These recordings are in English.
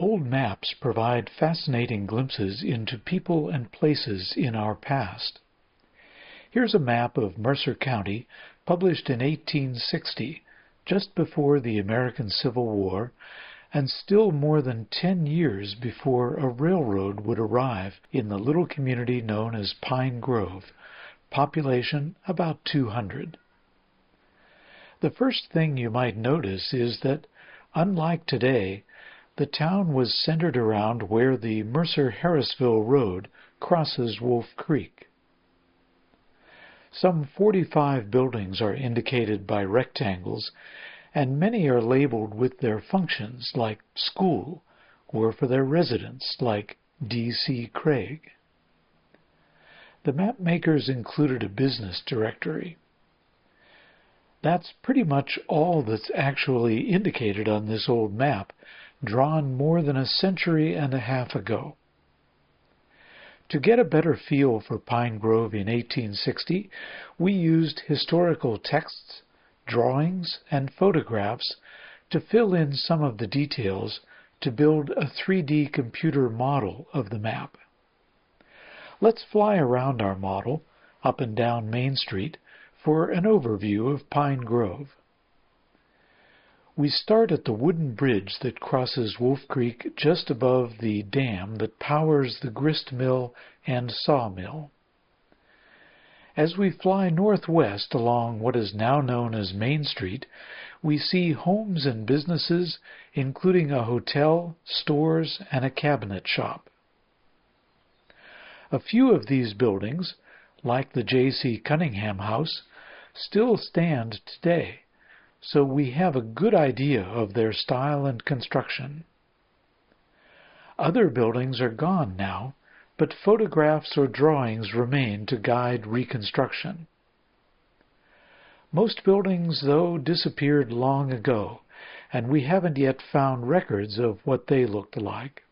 Old maps provide fascinating glimpses into people and places in our past. Here's a map of Mercer County, published in 1860, just before the American Civil War, and still more than 10 years before a railroad would arrive in the little community known as Pine Grove, population about 200. The first thing you might notice is that, unlike today, the town was centered around where the Mercer-Harrisville Road crosses Wolf Creek. Some 45 buildings are indicated by rectangles, and many are labeled with their functions, like school, or for their residents, like D.C. Craig. The map makers included a business directory. That's pretty much all that's actually indicated on this old map, drawn more than a century and a half ago. To get a better feel for Pine Grove in 1860, we used historical texts, drawings, and photographs to fill in some of the details to build a 3D computer model of the map. Let's fly around our model, up and down Main Street, for an overview of Pine Grove. We start at the wooden bridge that crosses Wolf Creek just above the dam that powers the gristmill and sawmill. As we fly northwest along what is now known as Main Street, we see homes and businesses, including a hotel, stores, and a cabinet shop. A few of these buildings, like the J.C. Cunningham House, still stand today, so we have a good idea of their style and construction. Other buildings are gone now, but photographs or drawings remain to guide reconstruction. Most buildings, though, disappeared long ago, and we haven't yet found records of what they looked like.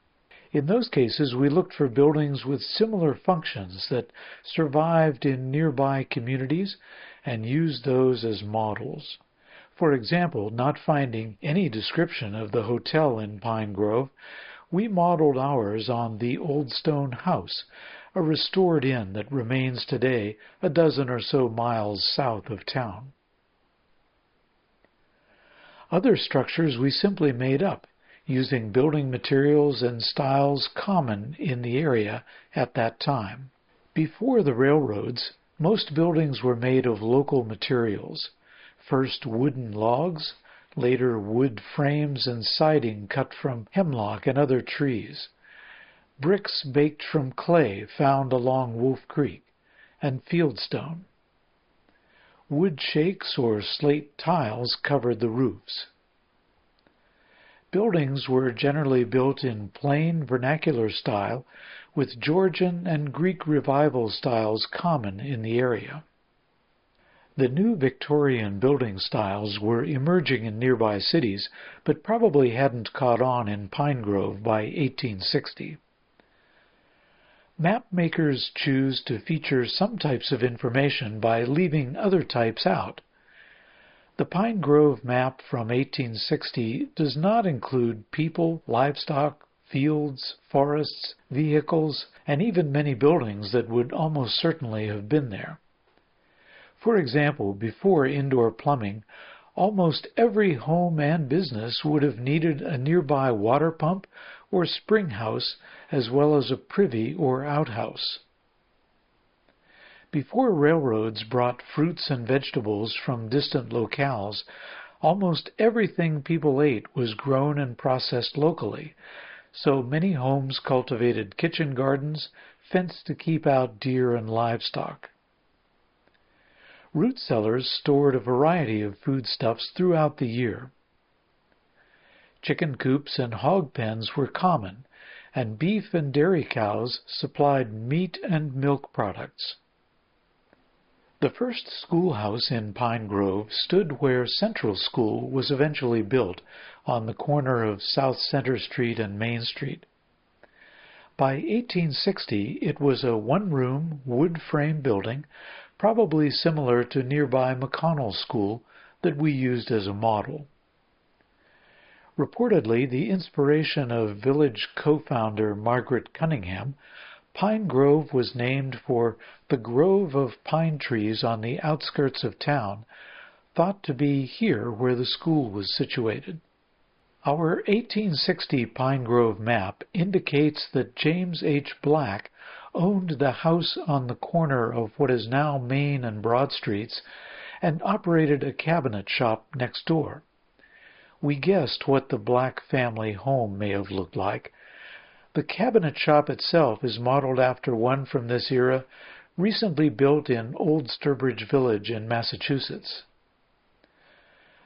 In those cases, we looked for buildings with similar functions that survived in nearby communities and used those as models. For example, not finding any description of the hotel in Pine Grove, we modeled ours on the Old Stone House, a restored inn that remains today a dozen or so miles south of town. Other structures we simply made up, using building materials and styles common in the area at that time. Before the railroads, most buildings were made of local materials. First wooden logs, later wood frames and siding cut from hemlock and other trees, bricks baked from clay found along Wolf Creek, and fieldstone. Wood shakes or slate tiles covered the roofs. Buildings were generally built in plain vernacular style, with Georgian and Greek Revival styles common in the area. The new Victorian building styles were emerging in nearby cities, but probably hadn't caught on in Pine Grove by 1860. Map makers choose to feature some types of information by leaving other types out. The Pine Grove map from 1860 does not include people, livestock, fields, forests, vehicles, and even many buildings that would almost certainly have been there. For example, before indoor plumbing, almost every home and business would have needed a nearby water pump or spring house, as well as a privy or outhouse. Before railroads brought fruits and vegetables from distant locales, almost everything people ate was grown and processed locally, so many homes cultivated kitchen gardens, fenced to keep out deer and livestock. Root cellars stored a variety of foodstuffs throughout the year. Chicken coops and hog pens were common, and beef and dairy cows supplied meat and milk products. The first schoolhouse in Pine Grove stood where Central School was eventually built, on the corner of South Center Street and Main Street. By 1860, it was a one-room, wood-frame building, probably similar to nearby McConnell School, that we used as a model. Reportedly the inspiration of village co-founder Margaret Cunningham, Pine Grove was named for the grove of pine trees on the outskirts of town, thought to be here where the school was situated. Our 1860 Pine Grove map indicates that James H. Black owned the house on the corner of what is now Main and Broad Streets and operated a cabinet shop next door. We guessed what the Black family home may have looked like. The cabinet shop itself is modeled after one from this era, recently built in Old Sturbridge Village in Massachusetts.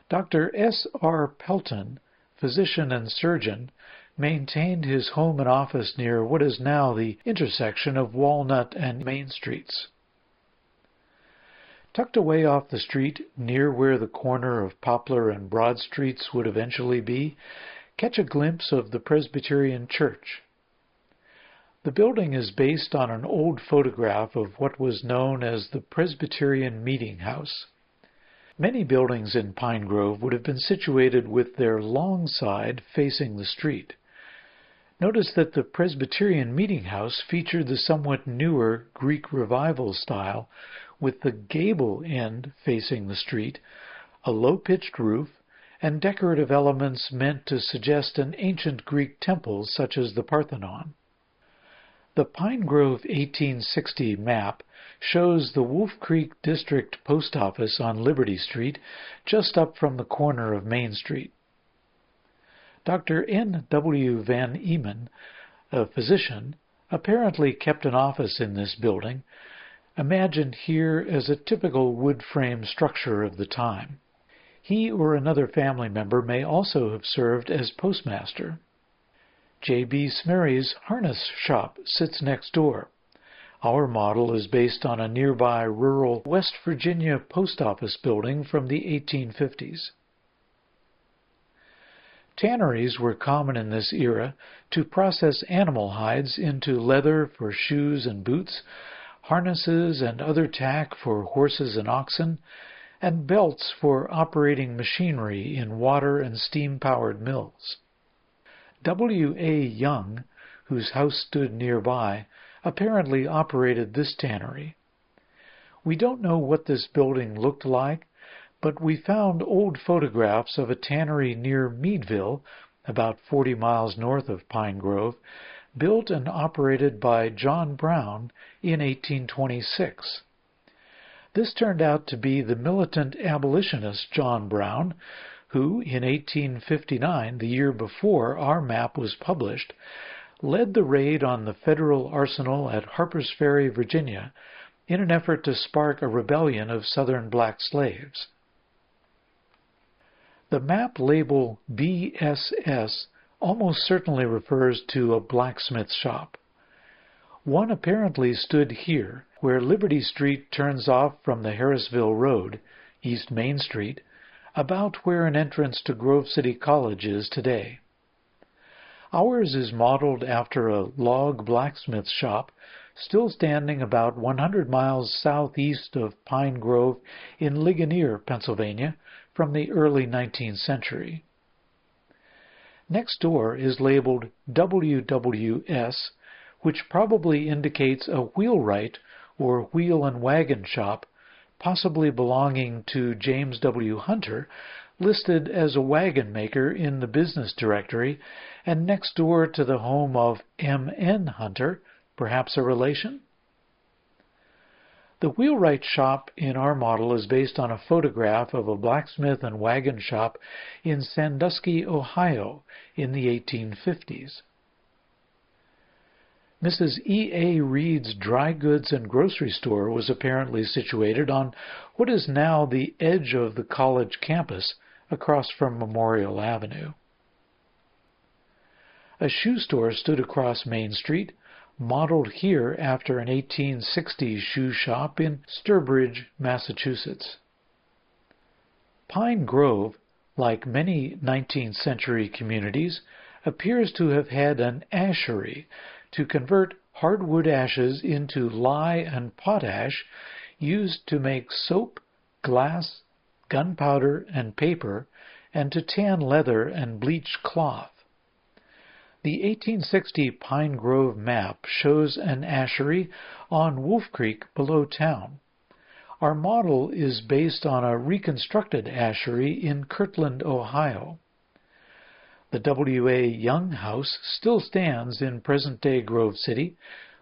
Dr. S. R. Pelton, physician and surgeon, maintained his home and office near what is now the intersection of Walnut and Main Streets. Tucked away off the street, near where the corner of Poplar and Broad Streets would eventually be, catch a glimpse of the Presbyterian Church. The building is based on an old photograph of what was known as the Presbyterian Meeting House. Many buildings in Pine Grove would have been situated with their long side facing the street. Notice that the Presbyterian Meeting House featured the somewhat newer Greek Revival style, with the gable end facing the street, a low-pitched roof, and decorative elements meant to suggest an ancient Greek temple such as the Parthenon. The Pine Grove 1860 map shows the Wolf Creek District Post Office on Liberty Street, just up from the corner of Main Street. Dr. N. W. Van Eman, a physician, apparently kept an office in this building, imagined here as a typical wood frame structure of the time. He or another family member may also have served as postmaster. J.B. Smerry's harness shop sits next door. Our model is based on a nearby rural West Virginia post office building from the 1850s. Tanneries were common in this era to process animal hides into leather for shoes and boots, harnesses and other tack for horses and oxen, and belts for operating machinery in water and steam-powered mills. W. A. Young, whose house stood nearby, apparently operated this tannery. We don't know what this building looked like, but we found old photographs of a tannery near Meadville, about 40 miles north of Pine Grove, built and operated by John Brown in 1826. This turned out to be the militant abolitionist John Brown, who, in 1859, the year before our map was published, led the raid on the federal arsenal at Harper's Ferry, Virginia, in an effort to spark a rebellion of Southern black slaves. The map label BSS almost certainly refers to a blacksmith shop. One apparently stood here, where Liberty Street turns off from the Harrisville Road, East Main Street, about where an entrance to Grove City College is today. Ours is modeled after a log blacksmith shop still standing about 100 miles southeast of Pine Grove in Ligonier, Pennsylvania, from the early 19th century. Next door is labeled WWS, which probably indicates a wheelwright or wheel and wagon shop, possibly belonging to James W. Hunter, listed as a wagon maker in the business directory, and next door to the home of M.N. Hunter, perhaps a relation? The wheelwright shop in our model is based on a photograph of a blacksmith and wagon shop in Sandusky, Ohio, in the 1850s. Mrs. E. A. Reed's dry goods and grocery store was apparently situated on what is now the edge of the college campus across from Memorial Avenue. A shoe store stood across Main Street, modeled here after an 1860s shoe shop in Sturbridge, Massachusetts. Pine Grove, like many 19th century communities, appears to have had an ashery to convert hardwood ashes into lye and potash used to make soap, glass, gunpowder, and paper, and to tan leather and bleach cloth. The 1860 Pine Grove map shows an ashery on Wolf Creek below town. Our model is based on a reconstructed ashery in Kirtland, Ohio. The W.A. Young House still stands in present-day Grove City,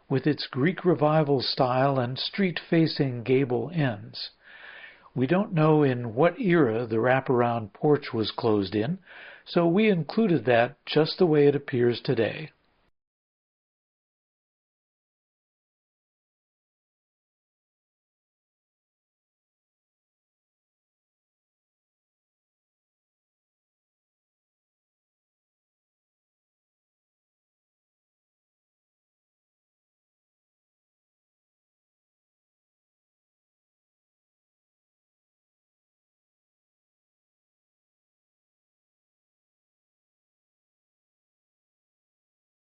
with its Greek Revival style and street-facing gable ends. We don't know in what era the wraparound porch was closed in, so we included that just the way it appears today.